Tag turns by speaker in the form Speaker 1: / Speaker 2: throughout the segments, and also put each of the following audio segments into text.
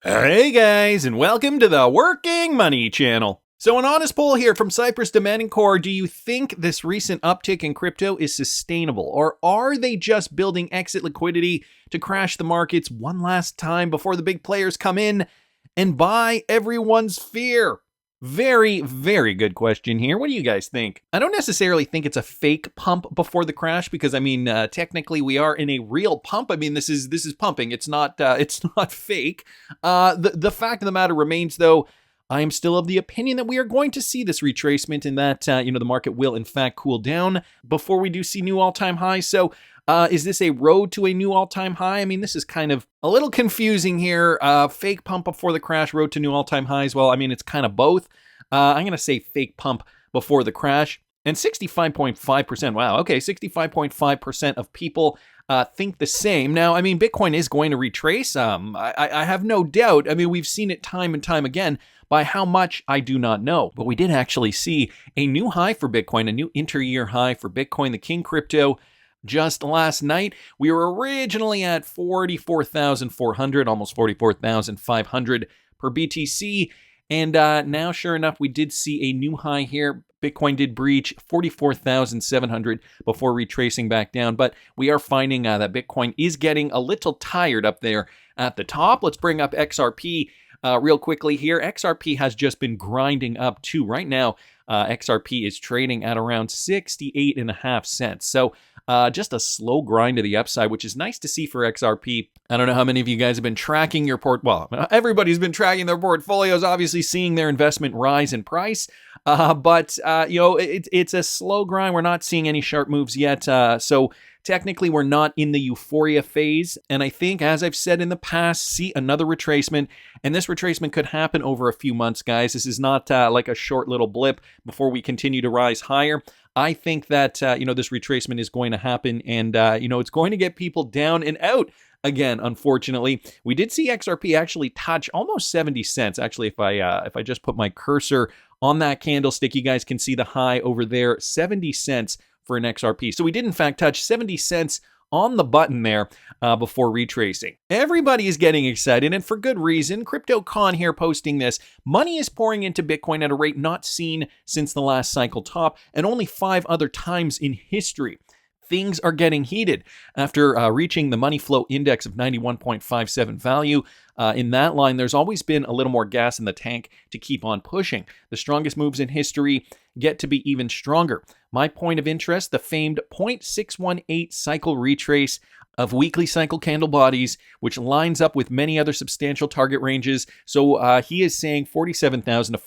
Speaker 1: Hey guys, and welcome to the Working Money Channel. So an honest poll here from Cyprus Demand & Core. Do you think this recent uptick in crypto is sustainable, or are they just building exit liquidity to crash the markets one last time before the big players come in and buy everyone's fear? Very, very good question here. What do you guys think? I don't necessarily think it's a fake pump before the crash, because technically we are in a real pump. This is pumping. It's not fake. The fact of the matter remains, though, I am still of the opinion that we are going to see this retracement, and that the market will in fact cool down before we do see new all-time highs. So is this a road to a new all-time high? This is kind of a little confusing here. Fake pump before the crash, road to new all-time highs. Well, it's kind of both. I'm going to say fake pump before the crash. And 65.5%, wow, okay, 65.5% of people think the same. Now, Bitcoin is going to retrace. I have no doubt. We've seen it time and time again. By how much, I do not know. But we did actually see a new high for Bitcoin, a new inter-year high for Bitcoin, the king crypto. Just last night, we were originally at 44,400, almost 44,500 per BTC. And now, sure enough, we did see a new high here. Bitcoin did breach 44,700 before retracing back down. But we are finding that Bitcoin is getting a little tired up there at the top. Let's bring up XRP real quickly here. XRP has just been grinding up too. Right now, XRP is trading at around 68.5 cents. So just a slow grind to the upside, which is nice to see for XRP. I don't know how many of you guys have been tracking your everybody's been tracking their portfolios, obviously seeing their investment rise in price. But it's a slow grind. We're not seeing any sharp moves yet. So technically, we're not in the euphoria phase. And I think, as I've said in the past, see another retracement. And this retracement could happen over a few months, guys. This is not like a short little blip before we continue to rise higher. I think that, this retracement is going to happen, and, it's going to get people down and out again, unfortunately. We did see XRP actually touch almost 70 cents. Actually, if I just put my cursor on that candlestick, you guys can see the high over there, 70 cents for an XRP. So we did, in fact, touch 70 cents on the button there before retracing. Everybody is getting excited, and for good reason. CryptoCon here posting this. Money is pouring into Bitcoin at a rate not seen since the last cycle top, and only 5 other times in history. Things are getting heated after reaching the money flow index of 91.57 value. In that line, there's always been a little more gas in the tank to keep on pushing. The strongest moves in history get to be even stronger. My point of interest, the famed 0.618 cycle retrace of weekly cycle candle bodies, which lines up with many other substantial target ranges. So he is saying $47,000 to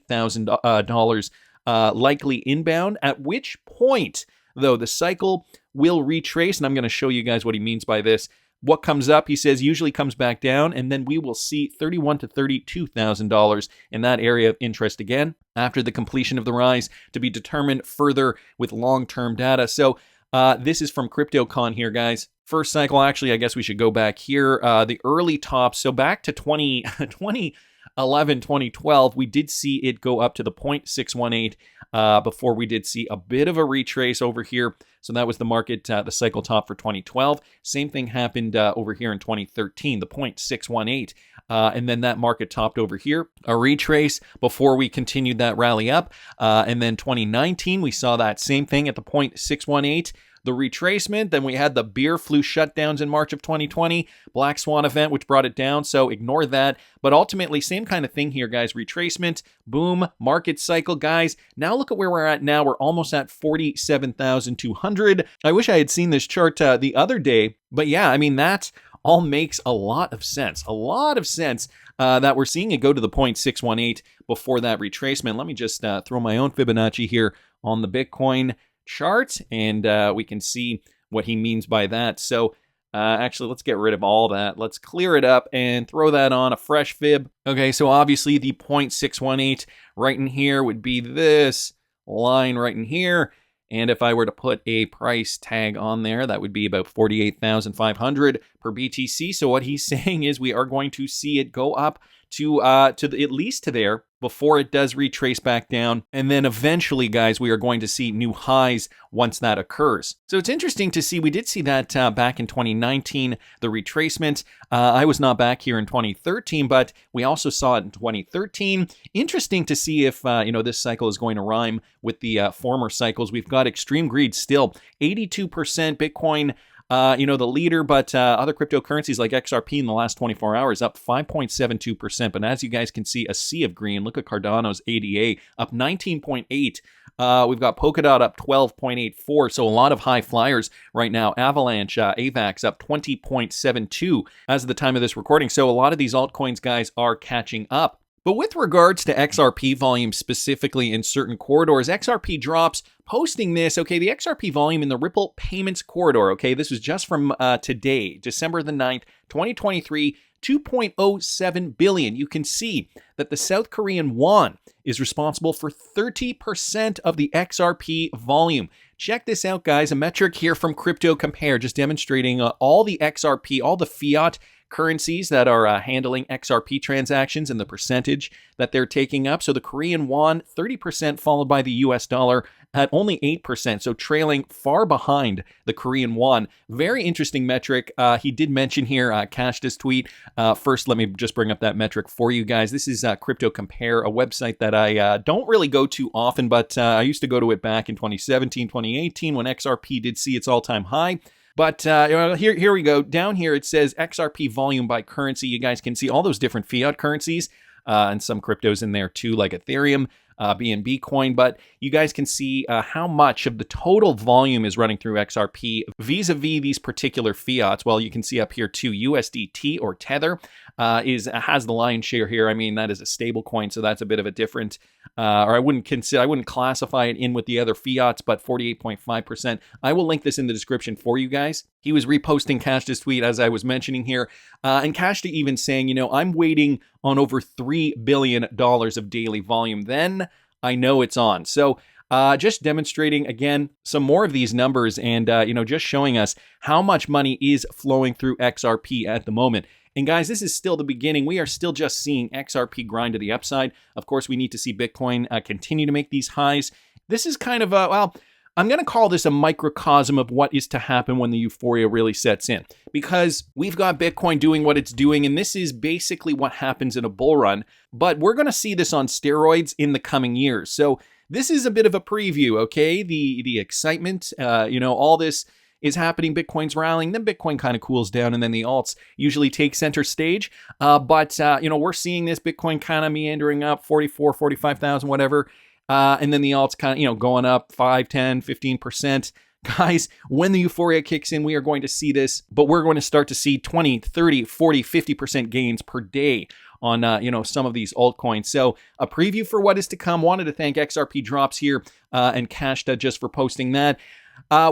Speaker 1: $48,000 likely inbound, at which point, though, the cycle will retrace, and I'm going to show you guys what he means by this. What comes up, he says, usually comes back down, and then we will see $31,000 to $32,000 in that area of interest again after the completion of the rise, to be determined further with long-term data. So this is from CryptoCon here, guys. First cycle, actually, I guess we should go back here. The early tops, so back to 2011, 2012, we did see it go up to the 0.618 before we did see a bit of a retrace over here. So that was the market, the cycle top for 2012. Same thing happened over here in 2013, the 0.618. And then that market topped over here, a retrace before we continued that rally up. And then 2019, we saw that same thing at the 0.618. The retracement, then we had the beer flu shutdowns in March of 2020, Black Swan event, which brought it down, so ignore that. But ultimately, same kind of thing here, guys. Retracement, boom, market cycle, guys. Now look at where we're at now. We're almost at 47,200. I wish I had seen this chart the other day, but yeah, that all makes a lot of sense. That we're seeing it go to the 0.618 before that retracement. Let me just throw my own Fibonacci here on the Bitcoin chart, and we can see what he means by that. So actually, let's get rid of all that. Let's clear it up and throw that on a fresh fib. Okay, so obviously the 0.618 right in here would be this line right in here. And if I were to put a price tag on there, that would be about 48,500 per BTC. So what he's saying is we are going to see it go up to at least to there before it does retrace back down. And then eventually, guys, we are going to see new highs once that occurs. So it's interesting to see. We did see that back in 2019, the retracement. I was not back here in 2013, but we also saw it in 2013. Interesting to see if, this cycle is going to rhyme with the former cycles. We've got extreme greed still, 82% Bitcoin, the leader, but other cryptocurrencies like XRP in the last 24 hours up 5.72%. But as you guys can see, a sea of green. Look at Cardano's ADA up 19.8. We've got Polkadot up 12.84. So a lot of high flyers right now. Avalanche, AVAX up 20.72 as of the time of this recording. So a lot of these altcoins, guys, are catching up. But with regards to XRP volume specifically in certain corridors, XRP drops posting this, okay, the XRP volume in the Ripple payments corridor, okay, this was just from today, December the 9th, 2023, 2.07 billion. You can see that the South Korean won is responsible for 30% of the XRP volume. Check this out, guys, a metric here from Crypto Compare, just demonstrating all the XRP, all the fiat currencies that are handling XRP transactions and the percentage that they're taking up. So the Korean won, 30%, followed by the US dollar at only 8%, so trailing far behind the Korean won. Very interesting metric. He did mention here, cached his tweet. First, let me just bring up that metric for you guys. This is Crypto Compare, a website that I don't really go to often, but I used to go to it back in 2017, 2018 when XRP did see its all-time high. But here we go. Down here, it says XRP volume by currency. You guys can see all those different fiat currencies and some cryptos in there too, like Ethereum, BNB coin. But you guys can see how much of the total volume is running through XRP vis-a-vis these particular fiats. Well, you can see up here too, USDT or Tether has the lion's share here. I mean, that is a stable coin, so that's a bit of a different, or I wouldn't classify it in with the other fiats, but 48.5%. I will link this in the description for you guys. He was reposting Cashta's tweet, as I was mentioning here, and Cashta even saying, I'm waiting on over $3 billion of daily volume. Then I know it's on. So just demonstrating, again, some more of these numbers and, just showing us how much money is flowing through XRP at the moment. And guys, this is still the beginning. We are still just seeing XRP grind to the upside. Of course, we need to see Bitcoin continue to make these highs. This is kind of, I'm going to call this a microcosm of what is to happen when the euphoria really sets in. Because we've got Bitcoin doing what it's doing, and this is basically what happens in a bull run. But we're going to see this on steroids in the coming years. So this is a bit of a preview, okay? The excitement, all this is happening, Bitcoin's rallying, then Bitcoin kind of cools down, and then the alts usually take center stage. But we're seeing this Bitcoin kind of meandering up, 44, 45,000, whatever. And then the alts kind of, going up 5, 10, 15%. Guys, when the euphoria kicks in, we are going to see this, but we're going to start to see 20, 30, 40, 50% gains per day on, some of these altcoins. So a preview for what is to come. Wanted to thank XRP Drops here and Cashta just for posting that.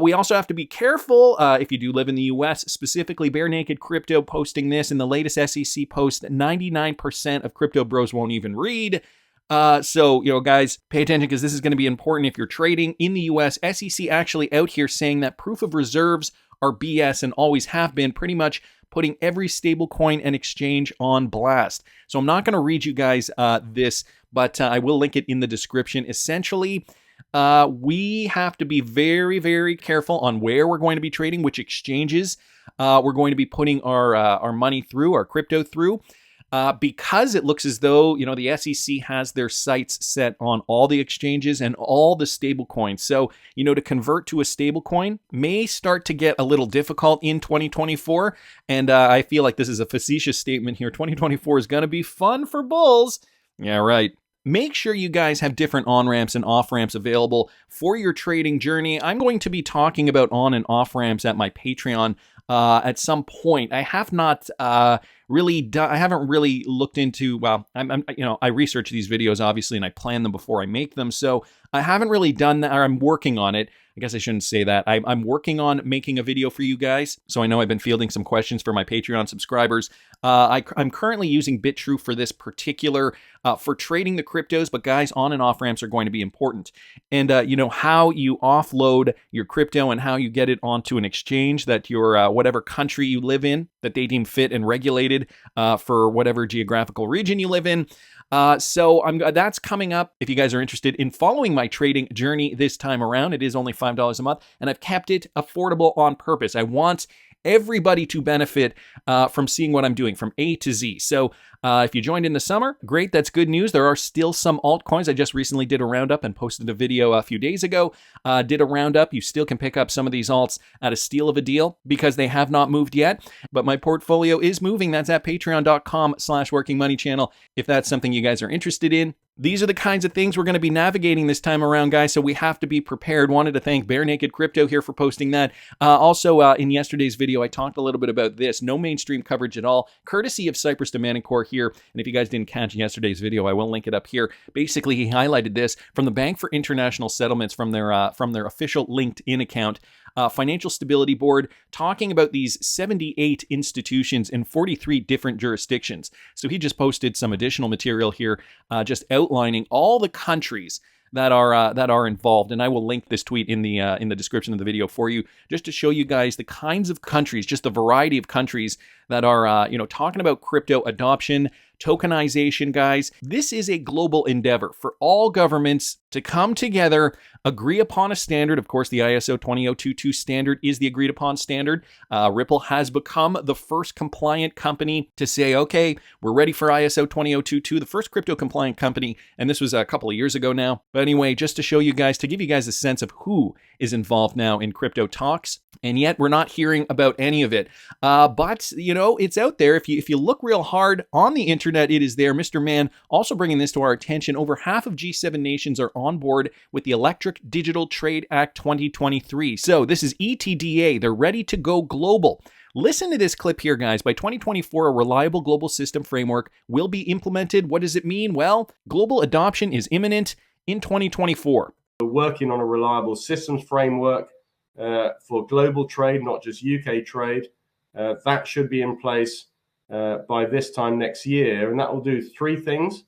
Speaker 1: We also have to be careful if you do live in the US, specifically Bare Naked Crypto posting this in the latest SEC post. 99% of crypto bros won't even read. So, guys, pay attention because this is going to be important if you're trading in the US. SEC actually out here saying that proof of reserves are BS and always have been, pretty much putting every stablecoin and exchange on blast. So I'm not going to read you guys this, but I will link it in the description. Essentially, we have to be very, very careful on where we're going to be trading, which exchanges we're going to be putting our money through, our crypto through. Because it looks as though, the SEC has their sights set on all the exchanges and all the stable coins. So, to convert to a stable coin may start to get a little difficult in 2024. And I feel like this is a facetious statement here. 2024 is going to be fun for bulls. Yeah, right. Make sure you guys have different on-ramps and off-ramps available for your trading journey. I'm going to be talking about on and off-ramps at my Patreon at some point. I have not I haven't really looked into, well, I research these videos obviously and I plan them before I make them. So I haven't really done that, or I'm working on it. I guess I shouldn't say that. I'm working on making a video for you guys. So I know I've been fielding some questions for my Patreon subscribers. I'm currently using BITRUE for this particular, for trading the cryptos, but guys, on and off ramps are going to be important. And how you offload your crypto and how you get it onto an exchange that your, whatever country you live in, that they deem fit and regulated for whatever geographical region you live in. So that's coming up. If you guys are interested in following my trading journey this time around, it is only $5 a month, and I've kept it affordable on purpose. I want everybody to benefit from seeing what I'm doing from A to Z. So if you joined in the summer, great, that's good news. There are still some altcoins. I just recently did a roundup and posted a video a few days ago. Did a roundup. You still can pick up some of these alts at a steal of a deal because they have not moved yet. But my portfolio is moving. That's at patreon.com/workingmoneychannel if that's something you guys are interested in. These are the kinds of things we're going to be navigating this time around, guys, so we have to be prepared. Wanted to thank Bare Naked Crypto here for posting that. Also, in yesterday's video, I talked a little bit about this. No mainstream coverage at all, courtesy of Cypress Domanicore here. And if you guys didn't catch yesterday's video, I will link it up here. Basically, he highlighted this from the Bank for International Settlements from their official LinkedIn account. Financial Stability Board, talking about these 78 institutions in 43 different jurisdictions. So he just posted some additional material here, just outlining all the countries that are involved, and I will link this tweet in the description of the video for you, just to show you guys the kinds of countries, just the variety of countries that are talking about crypto adoption, tokenization, guys. This is a global endeavor for all governments to come together, agree upon a standard. Of course, the ISO 20022 standard is the agreed upon standard. Ripple has become the first compliant company to say, okay, we're ready for ISO 20022, the first crypto compliant company. And this was a couple of years ago now. But anyway, just to show you guys, to give you guys a sense of who is involved now in crypto talks. And yet we're not hearing about any of it. But, it's out there. If you look real hard on the internet, it is there. Mr. Mann also bringing this to our attention. Over half of G7 nations are on board with the Electric Digital Trade Act 2023. So this is ETDA. They're ready to go global. Listen to this clip here, guys. By 2024, a reliable global system framework will be implemented. What does it mean? Well, global adoption is imminent in 2024.
Speaker 2: We're working on a reliable systems framework for global trade, not just UK trade. That should be in place by this time next year, and that will do three things.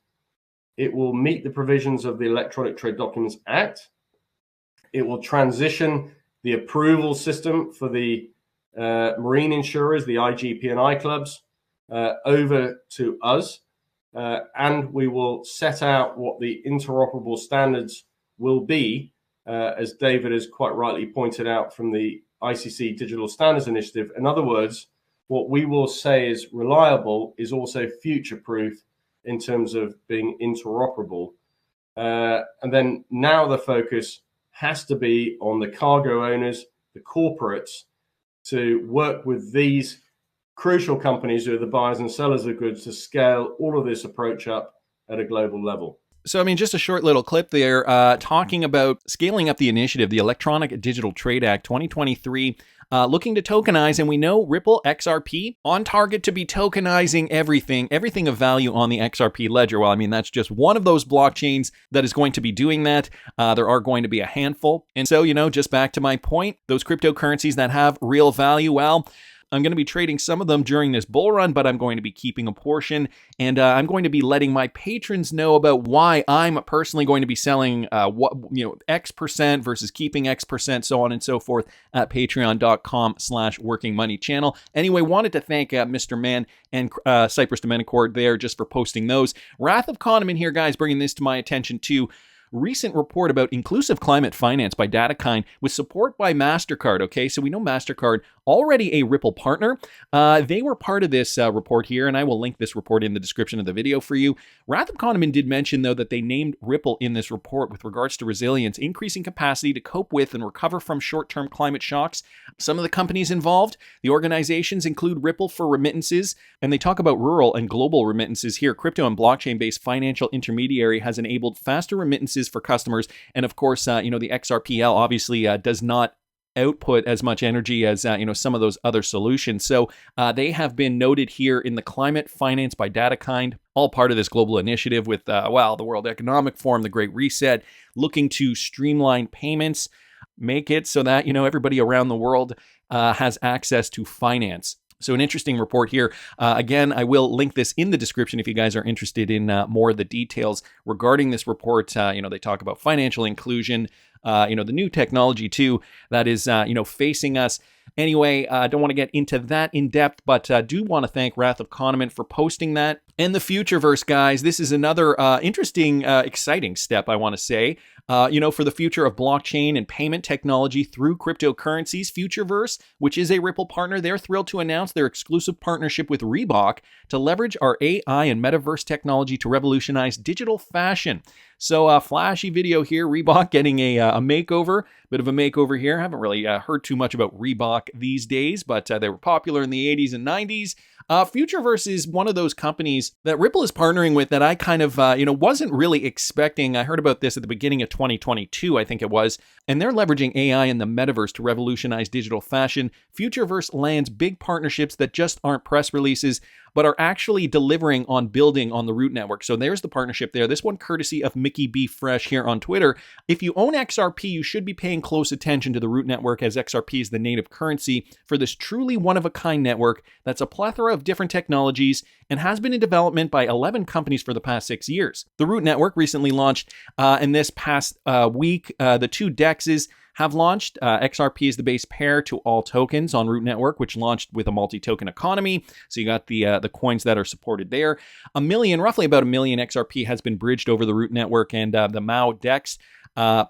Speaker 2: It will meet the provisions of the Electronic Trade Documents Act. It will transition the approval system for the marine insurers, the IGP and I clubs, over to us, and we will set out what the interoperable standards will be, as David has quite rightly pointed out from the ICC Digital Standards Initiative. In other words, what we will say is reliable is also future-proof in terms of being interoperable. And then now the focus has to be on the cargo owners, the corporates, to work with these crucial companies who are the buyers and sellers of goods to scale all of this approach up at a global level.
Speaker 1: So, just a short little clip there talking about scaling up the initiative, the Electronic Digital Trade Act 2023, looking to tokenize. And we know Ripple XRP on target to be tokenizing everything of value on the XRP ledger. Well, that's just one of those blockchains that is going to be doing that. There are going to be a handful. And so, just back to my point, those cryptocurrencies that have real value, well, I'm going to be trading some of them during this bull run, but I'm going to be keeping a portion, and I'm going to be letting my patrons know about why I'm personally going to be selling X percent versus keeping X percent, so on and so forth, at patreon.com/workingmoneychannel. Anyway, wanted to thank Mr. Mann and Cypress Domanicore there just for posting those. Wrath of Kahneman here, guys, bringing this to my attention too. Recent report about inclusive climate finance by DataKind with support by MasterCard. Okay, so we know MasterCard, already a Ripple partner. They were part of this report here, and I will link this report in the description of the video for you. Wrath of Kahneman did mention, though, that they named Ripple in this report with regards to resilience, increasing capacity to cope with and recover from short-term climate shocks. Some of the companies involved, the organizations include Ripple for remittances, and they talk about rural and global remittances here. Crypto and blockchain-based financial intermediary has enabled faster remittances for customers. And of course, the XRPL obviously does not output as much energy as some of those other solutions. So they have been noted here in the Climate Finance by DataKind, all part of this global initiative with the World Economic Forum, the Great Reset, looking to streamline payments, make it so that everybody around the world has access to finance. So an interesting report here. Again, I will link this in the description if you guys are interested in more of the details regarding this report. They talk about financial inclusion, the new technology too that is, facing us. Anyway, I don't want to get into that in depth, but do want to thank Wrath of Kahneman for posting that. And the FutureVerse, guys, this is another interesting, exciting step, I want to say. For the future of blockchain and payment technology through cryptocurrencies, FutureVerse, which is a Ripple partner, they're thrilled to announce their exclusive partnership with Reebok to leverage our AI and metaverse technology to revolutionize digital fashion. So a flashy video here, Reebok getting a makeover, bit of a makeover here. I haven't really heard too much about Reebok these days, but they were popular in the 80s and 90s. FutureVerse is one of those companies that Ripple is partnering with that I kind of, wasn't really expecting. I heard about this at the beginning of 2022, I think it was, and they're leveraging AI and the metaverse to revolutionize digital fashion. FutureVerse lands big partnerships that just aren't press releases, but are actually delivering on building on the Root network. So there's the partnership there. This one courtesy of Mickey B. Fresh here on Twitter. If you own XRP, you should be paying close attention to the Root network, as XRP is the native currency for this truly one-of-a-kind network that's a plethora of different technologies and has been in development by 11 companies for the past 6 years. The Root network recently launched in this past week. The two DEXs have launched. XRP is the base pair to all tokens on Root Network, which launched with a multi-token economy. So you got the coins that are supported there. Roughly about a million XRP has been bridged over the Root Network, and the MAO DEX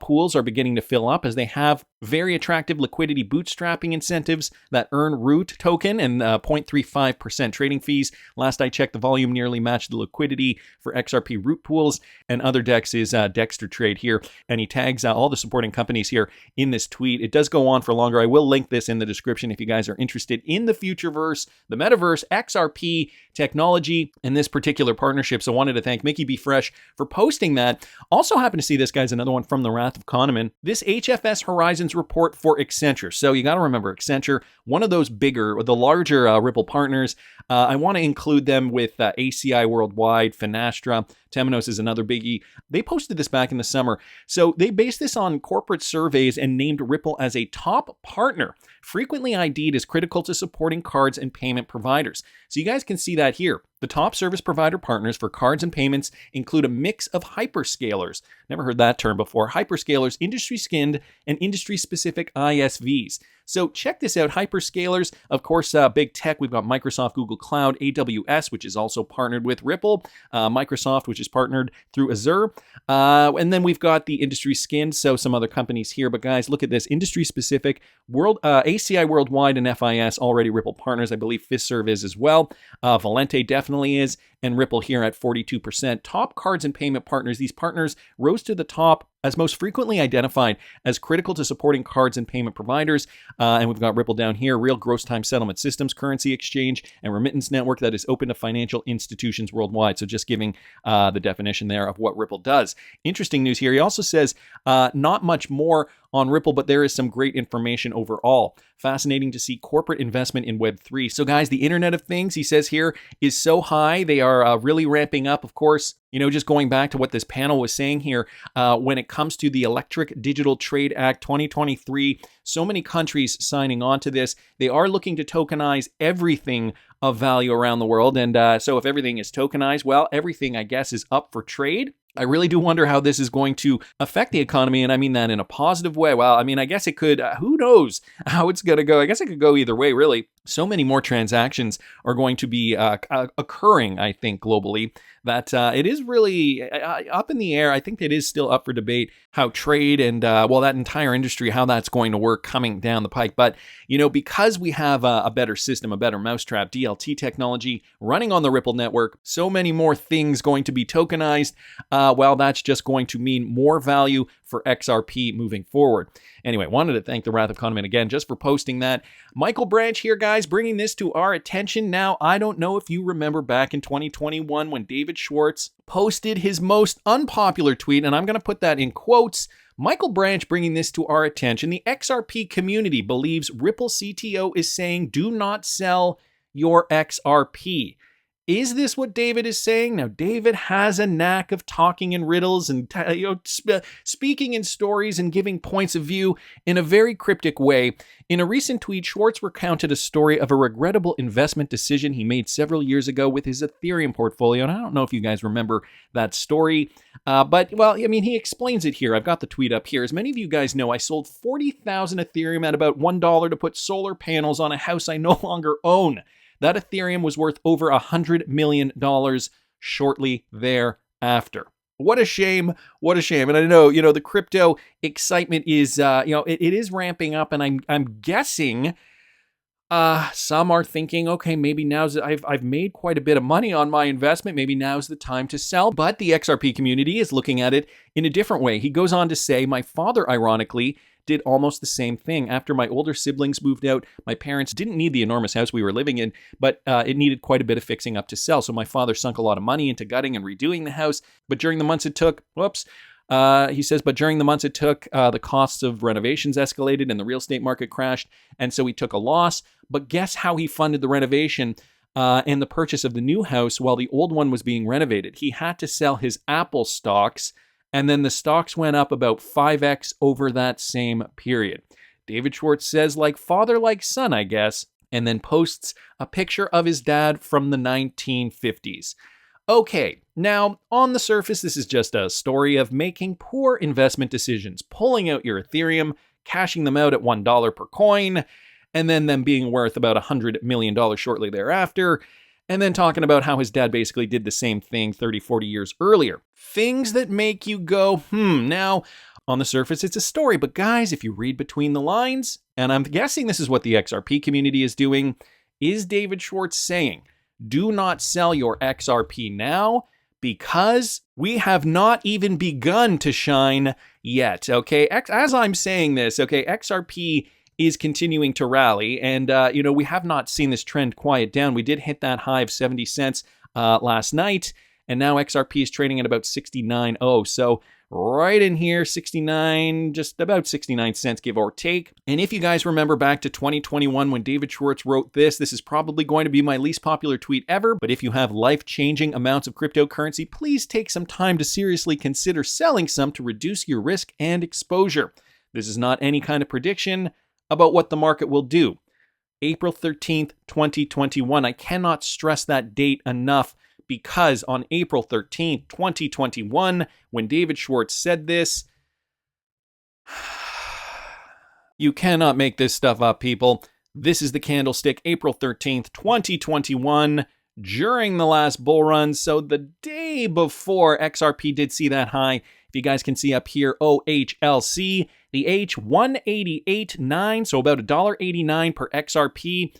Speaker 1: pools are beginning to fill up as they have very attractive liquidity bootstrapping incentives that earn Root token and 0.35% trading fees. Last I checked, the volume nearly matched the liquidity for XRP Root pools, and other DEX is Dexter Trade here. And he tags all the supporting companies here in this tweet. It does go on for longer. I will link this in the description if you guys are interested in the FutureVerse, the Metaverse, XRP technology, and this particular partnership. So I wanted to thank Mickey B. Fresh for posting that. Also happened to see this, guys, another one from the Wrath of Kahneman. This HFS Horizons report for Accenture. So you got to remember Accenture, one of those bigger, the larger Ripple partners. I want to include them with ACI Worldwide, Finastra. Temenos is another biggie. They posted this back in the summer. So they based this on corporate surveys and named Ripple as a top partner, frequently ID'd as critical to supporting cards and payment providers. So you guys can see that here. The top service provider partners for cards and payments include a mix of hyperscalers. Never heard that term before. Hyperscalers, industry-skinned, and industry-specific ISVs. So check this out. Hyperscalers, of course, big tech. We've got Microsoft, Google Cloud, AWS, which is also partnered with Ripple, Microsoft, which is partnered through Azure. And then we've got the industry skinned, so some other companies here. But guys, look at this. Industry-specific, ACI Worldwide and FIS, already Ripple partners. I believe Fiserv is as well. Valente definitely is. And Ripple here at 42%. Top cards and payment partners. These partners rose to the top as most frequently identified as critical to supporting cards and payment providers. And we've got Ripple down here, real gross time settlement systems, currency exchange, and remittance network that is open to financial institutions worldwide. So just giving the definition there of what Ripple does. Interesting news here. He also says not much more on Ripple, but there is some great information overall. Fascinating to see corporate investment in Web3. So guys, the Internet of Things, he says here, is so high. They are really ramping up, of course. Just going back to what this panel was saying here, when it comes to the Electric Digital Trade Act 2023, so many countries signing on to this. They are looking to tokenize everything of value around the world. And so if everything is tokenized, well, everything, I guess, is up for trade. I really do wonder how this is going to affect the economy, and I mean that in a positive way. Well, I mean, I guess it could, who knows how it's going to go. I guess it could go either way, really. So many more transactions are going to be occurring, I think, globally, that it is really up in the air. I think it is still up for debate how trade and, that entire industry, how that's going to work coming down the pike. But, because we have a better system, a better mousetrap, DLT technology running on the Ripple network, so many more things going to be tokenized. That's just going to mean more value for XRP moving forward. Anyway, wanted to thank the Wrath of Kahneman again just for posting that. Michael Branch here, guys, bringing this to our attention. Now, I don't know if you remember back in 2021 when David Schwartz posted his most unpopular tweet, and I'm going to put that in quotes. Michael Branch bringing this to our attention. The XRP community believes Ripple CTO is saying, do not sell your XRP. Is this what David is saying? Now, David has a knack of talking in riddles and speaking in stories and giving points of view in a very cryptic way. In a recent tweet, Schwartz recounted a story of a regrettable investment decision he made several years ago with his Ethereum portfolio. And I don't know if you guys remember that story, but, well, I mean, he explains it here. I've got the tweet up here. As many of you guys know, I sold 40,000 Ethereum at about $1 to put solar panels on a house I no longer own. That Ethereum was worth over $100 million shortly thereafter. What a shame. What a shame. And I know, the crypto excitement is, it is ramping up, and I'm guessing some are thinking, okay, maybe now's, I've made quite a bit of money on my investment. Maybe now's the time to sell. But the XRP community is looking at it in a different way. He goes on to say, my father, ironically, did almost the same thing. After my older siblings moved out, my parents didn't need the enormous house we were living in, but it needed quite a bit of fixing up to sell. So my father sunk a lot of money into gutting and redoing the house. But during the months it took, he says, the costs of renovations escalated and the real estate market crashed. And so he took a loss. But guess how he funded the renovation and the purchase of the new house while the old one was being renovated? He had to sell his Apple stocks, and then the stocks went up about 5x over that same period. David Schwartz says, like father, like son, I guess, and then posts a picture of his dad from the 1950s. Okay, now, on the surface, this is just a story of making poor investment decisions, pulling out your Ethereum, cashing them out at $1 per coin, and then them being worth about $100 million shortly thereafter, and then talking about how his dad basically did the same thing 30, 40 years earlier. Things that make you go, now, on the surface, it's a story, but guys, if you read between the lines, and I'm guessing this is what the XRP community is doing, is David Schwartz saying, do not sell your XRP now, because we have not even begun to shine yet, okay? As I'm saying this, okay, XRP is continuing to rally, and, we have not seen this trend quiet down. We did hit that high of 70 cents last night, and now XRP is trading at about 69.0, so right in here, 69, just about 69 cents, give or take. And if you guys remember back to 2021 when David Schwartz wrote this is probably going to be my least popular tweet ever, but if you have life-changing amounts of cryptocurrency, please take some time to seriously consider selling some to reduce your risk and exposure. This is not any kind of prediction about what the market will do. April 13th, 2021. I cannot stress that date enough, because on April 13th, 2021, when David Schwartz said this, you cannot make this stuff up, people. This is the candlestick, April 13th, 2021, during the last bull run. So the day before XRP did see that high, if you guys can see up here, OHLC, the H 188.9, so about $1.89 per XRP.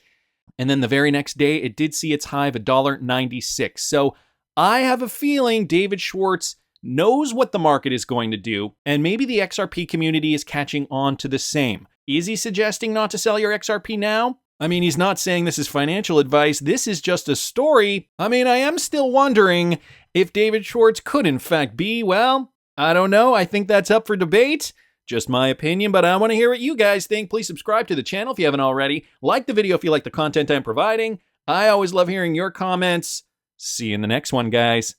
Speaker 1: And then the very next day, it did see its high of $1.96. So I have a feeling David Schwartz knows what the market is going to do, and maybe the XRP community is catching on to the same. Is he suggesting not to sell your XRP now? I mean, he's not saying this is financial advice. This is just a story. I mean, I am still wondering if David Schwartz could in fact be, well, I don't know. I think that's up for debate. Just my opinion, but I want to hear what you guys think. Please subscribe to the channel if you haven't already. Like the video if you like the content I'm providing. I always love hearing your comments. See you in the next one, guys.